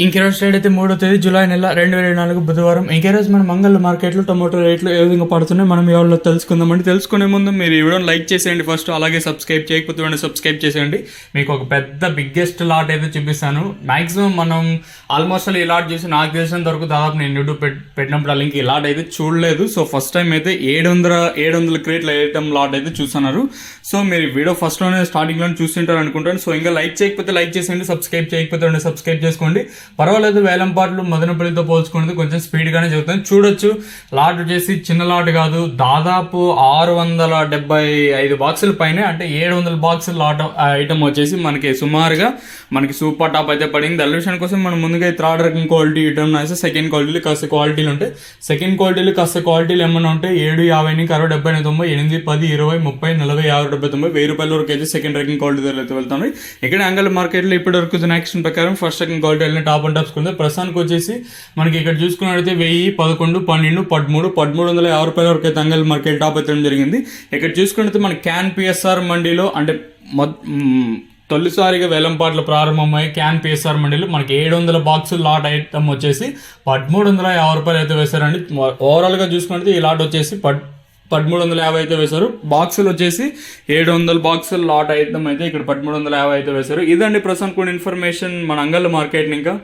ఇంకెరోజు state అయితే 3వ తేదీ జూలై నెల 2024 బుధవారం. ఇంకెరోజు మన మంగళ మార్కెట్లో టొమాటో రేట్లు ఏ విధంగా పడుతున్నాయి మనం ఎవరిలో తెలుసుకుందామండి. తెలుసుకునే ముందు మీరు ఈ వీడియోని లైక్ చేసేయండి ఫస్ట్, అలాగే సబ్స్క్రైబ్ చేయకపోతే సబ్స్క్రైబ్ చేసేయండి. మీకు ఒక పెద్ద బిగ్గెస్ట్ లాట్ అయితే చూపిస్తాను. మాక్సిమం మనం ఆల్మోస్ట్ ఈ లాట్ చూసి నాకు తెలిసినంత వరకు దాదాపు నేను యూట్యూబ్ పెట్టినప్పుడు లింక్ ఈ లాట్ అయితే చూడలేదు. సో ఫస్ట్ టైం అయితే 700 క్రేట్ల ఐటమ్ లాట్ అయితే చూస్తున్నారు. సో మీరు వీడియో ఫస్ట్లోనే స్టార్టింగ్లోనే చూస్తుంటారు అనుకుంటాను. సో ఇంకా లైక్ చేయకపోతే లైక్ చేసేయండి, సబ్స్క్రైబ్ చేయకపోతే సబ్స్క్రైబ్ చేసుకోండి. పర్వాలేదు, వేలంపాట్లు మదనపల్లితో పోల్చుకునేది కొంచెం స్పీడ్గానే జరుగుతుంది. చూడొచ్చు లాట్ వచ్చేసి చిన్న లాట్ కాదు, దాదాపు 675 బాక్సుల పైన, అంటే 700 బాక్సుల లాట్ ఐటమ్ వచ్చేసి మనకి సుమారుగా మనకి సూపర్ టాప్ అయితే పడింది. ఎలివేషన్ కోసం మనం ముందుగా థర్డ్ రకం క్వాలిటీ ఐటమ్ అయితే సెకండ్ క్వాలిటీలు కాస్త క్వాలిటీలు ఉంటాయి. సెకండ్ క్వాలిటీలు కాస్త క్వాలిటీలు ఏమైనా ఉంటాయి 7, 50, 60, 70, 90, 8, 10, 20, 30, 40, 50, 70, 90, 1000 రూపాయల వరకు అయితే సెకండ్ రకం క్వాలిటీ అయితే వెళ్తున్నాయి. ఇక్కడ యాంగల్ మార్కెట్లో ఇప్పటి వరకు యాక్షన్ ప్రకారం ఫస్ట్ రకం క్వాలిటీ వెళ్ళిన టాప్ అండ్ టాప్స్ కుంది. ప్రస్తుతానికి వచ్చేసి మనకి ఇక్కడ చూసుకున్నట్లయితే 1000, 11, 12, 13, 1350 రూపాయల వరకు అయితే యాంగల్ మార్కెట్ టాప్ అయితే జరిగింది. ఇక్కడ చూసుకున్నట్లయితే మన క్యాన్ పిఎస్ఆర్ మండీలో అంటే తొలిసారిగా వేలంపాట్లు ప్రారంభమయ్యి క్యాన్ పిఎస్ఆర్ మండీలో మనకి 700 బాక్సులు లాట్ ఐటమ్ వచ్చేసి 1350 రూపాయలు అయితే వేశారండి. ఓవరాల్గా చూసుకుంటే ఈ లాట్ వచ్చేసి 1350 అయితే వేశారు. బాక్సులు వచ్చేసి 700 బాక్సులు లాట్ ఐటమ్ అయితే ఇక్కడ 1350 అయితే వేశారు. ఇదండి ప్రస్తుతం కొన్ని ఇన్ఫర్మేషన్ మన అంగళ్ళ మార్కెట్. ఇంకా